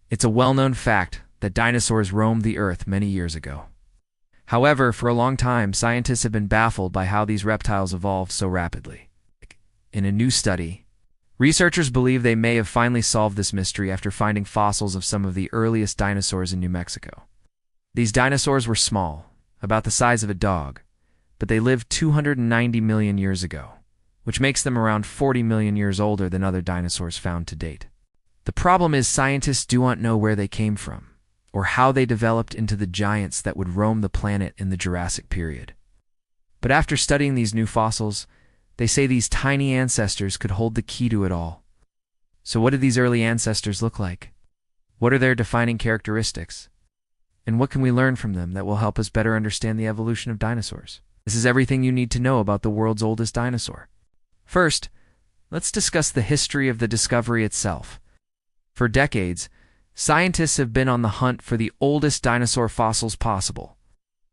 It's a well-known fact that dinosaurs roamed the Earth many years ago. However, for a long time, scientists have been baffled by how these reptiles evolved so rapidly. In a new study, researchers believe they may have finally solved this mystery after finding fossils of some of the earliest dinosaurs in New Mexico. These dinosaurs were small, about the size of a dog, but they lived 290 million years ago, which makes them around 40 million years older than other dinosaurs found to date. The problem is scientists do not know where they came from, or how they developed into the giants that would roam the planet in the Jurassic period. But after studying these new fossils, they say these tiny ancestors could hold the key to it all. So what did these early ancestors look like? What are their defining characteristics? And what can we learn from them that will help us better understand the evolution of dinosaurs? This is everything you need to know about the world's oldest dinosaur. First, let's discuss the history of the discovery itself. For decades, scientists have been on the hunt for the oldest dinosaur fossils possible.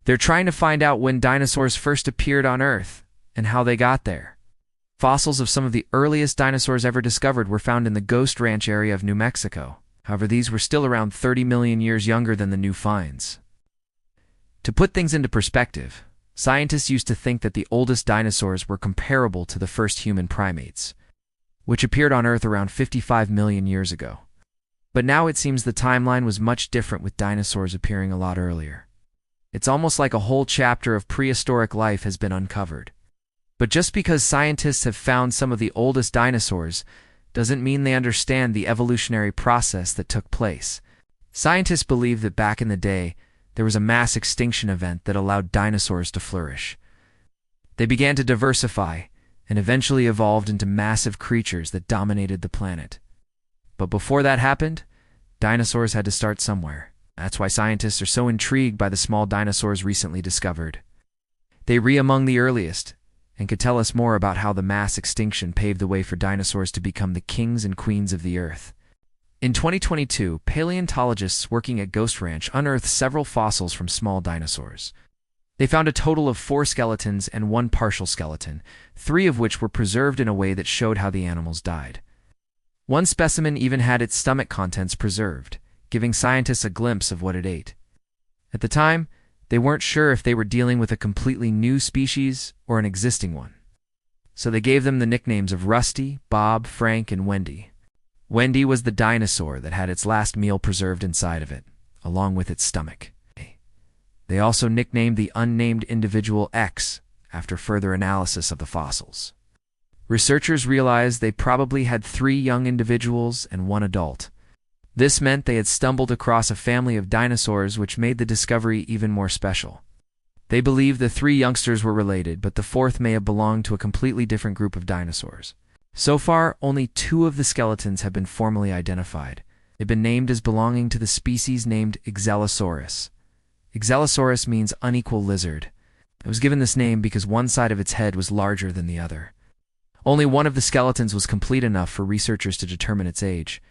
They're trying to find out when dinosaurs first appeared on Earth and how they got there. Fossils of some of the earliest dinosaurs ever discovered were found in the Ghost Ranch area of New Mexico. However, these were still around 30 million years younger than the new finds. To put things into perspective, scientists used to think that the oldest dinosaurs were comparable to the first human primates, which appeared on Earth around 55 million years ago. But now it seems the timeline was much different, with dinosaurs appearing a lot earlier. It's almost like a whole chapter of prehistoric life has been uncovered. But just because scientists have found some of the oldest dinosaurs doesn't mean they understand the evolutionary process that took place. Scientists believe that back in the day, there was a mass extinction event that allowed dinosaurs to flourish. They began to diversify and eventually evolved into massive creatures that dominated the planet. But before that happened, dinosaurs had to start somewhere. That's why scientists are so intrigued by the small dinosaurs recently discovered. They rank among the earliest and could tell us more about how the mass extinction paved the way for dinosaurs to become the kings and queens of the Earth. In 2022, paleontologists working at Ghost Ranch unearthed several fossils from small dinosaurs. They found a total of 4 skeletons and 1 partial skeleton, 3 of which were preserved in a way that showed how the animals died. One specimen even had its stomach contents preserved, giving scientists a glimpse of what it ate. At the time, they weren't sure if they were dealing with a completely new species or an existing one. So they gave them the nicknames of Rusty, Bob, Frank, and Wendy. Wendy was the dinosaur that had its last meal preserved inside of it, along with its stomach. They also nicknamed the unnamed individual X after further analysis of the fossils. Researchers realized they probably had 3 young individuals and 1 adult. This meant they had stumbled across a family of dinosaurs, which made the discovery even more special. They believe the 3 youngsters were related, but the 4th may have belonged to a completely different group of dinosaurs. So far, only 2 of the skeletons have been formally identified. They've been named as belonging to the species named Exaelisaurus. Exaelisaurus means unequal lizard. It was given this name because one side of its head was larger than the other. Only one of the skeletons was complete enough for researchers to determine its age.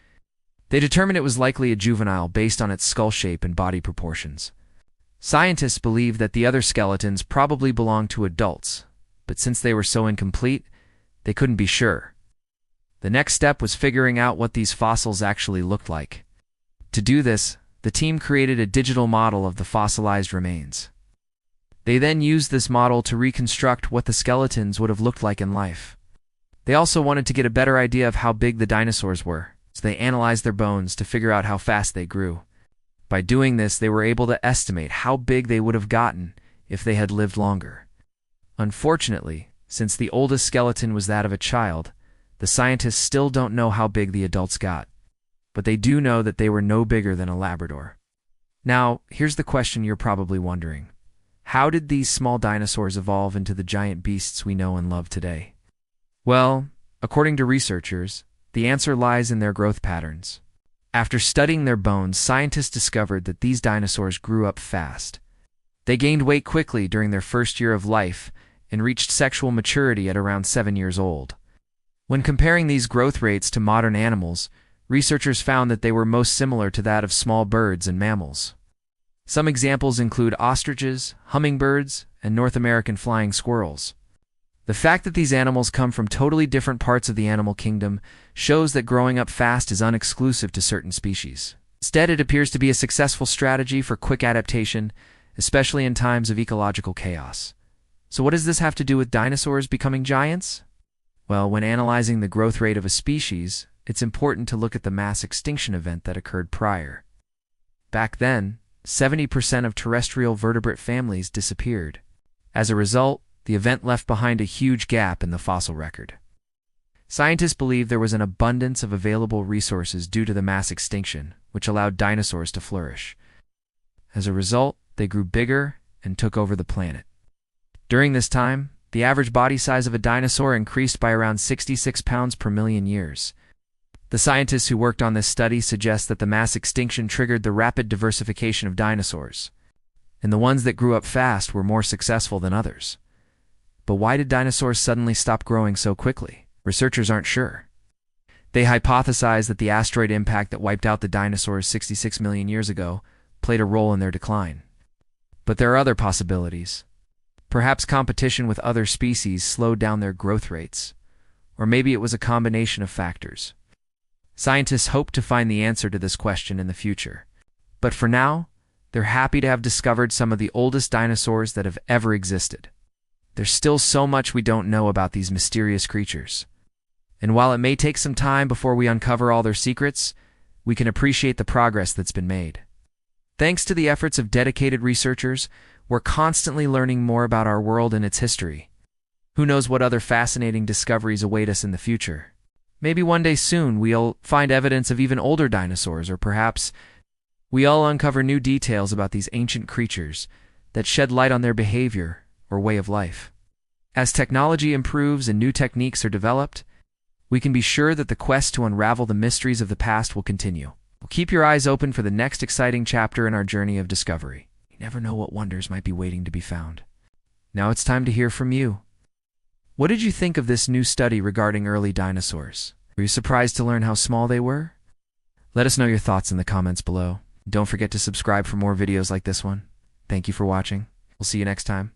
They determined it was likely a juvenile based on its skull shape and body proportions. Scientists believe that the other skeletons probably belonged to adults, but since they were so incomplete, they couldn't be sure. The next step was figuring out what these fossils actually looked like. To do this, the team created a digital model of the fossilized remains. They then used this model to reconstruct what the skeletons would have looked like in life. They also wanted to get a better idea of how big the dinosaurs were, so they analyzed their bones to figure out how fast they grew. By doing this, they were able to estimate how big they would have gotten if they had lived longer. Unfortunately, since the oldest skeleton was that of a child, the scientists still don't know how big the adults got. But they do know that they were no bigger than a Labrador. Now, here's the question you're probably wondering. How did these small dinosaurs evolve into the giant beasts we know and love today? Well, according to researchers, the answer lies in their growth patterns. After studying their bones, scientists discovered that these dinosaurs grew up fast. They gained weight quickly during their first year of life and reached sexual maturity at around 7 years old. When comparing these growth rates to modern animals, researchers found that they were most similar to that of small birds and mammals. Some examples include ostriches, hummingbirds, and North American flying squirrels. The fact that these animals come from totally different parts of the animal kingdom shows that growing up fast is unexclusive to certain species. Instead, it appears to be a successful strategy for quick adaptation, especially in times of ecological chaos. So what does this have to do with dinosaurs becoming giants? Well, when analyzing the growth rate of a species, it's important to look at the mass extinction event that occurred prior. Back then, 70% of terrestrial vertebrate families disappeared. As a result, the event left behind a huge gap in the fossil record. Scientists believe there was an abundance of available resources due to the mass extinction, which allowed dinosaurs to flourish. As a result, they grew bigger and took over the planet. During this time, the average body size of a dinosaur increased by around 66 pounds per million years. The scientists who worked on this study suggest that the mass extinction triggered the rapid diversification of dinosaurs, and the ones that grew up fast were more successful than others. But why did dinosaurs suddenly stop growing so quickly? Researchers aren't sure. They hypothesize that the asteroid impact that wiped out the dinosaurs 66 million years ago played a role in their decline. But there are other possibilities. Perhaps competition with other species slowed down their growth rates, or maybe it was a combination of factors. Scientists hope to find the answer to this question in the future. But for now, they're happy to have discovered some of the oldest dinosaurs that have ever existed. There's still so much we don't know about these mysterious creatures. And while it may take some time before we uncover all their secrets, we can appreciate the progress that's been made. Thanks to the efforts of dedicated researchers, we're constantly learning more about our world and its history. Who knows what other fascinating discoveries await us in the future? Maybe one day soon we'll find evidence of even older dinosaurs, or perhaps we'll uncover new details about these ancient creatures that shed light on their behavior or way of life. As technology improves and new techniques are developed, we can be sure that the quest to unravel the mysteries of the past will continue. Keep your eyes open for the next exciting chapter in our journey of discovery. You never know what wonders might be waiting to be found. Now it's time to hear from you. What did you think of this new study regarding early dinosaurs? Were you surprised to learn how small they were? Let us know your thoughts in the comments below. Don't forget to subscribe for more videos like this one. Thank you for watching. We'll see you next time.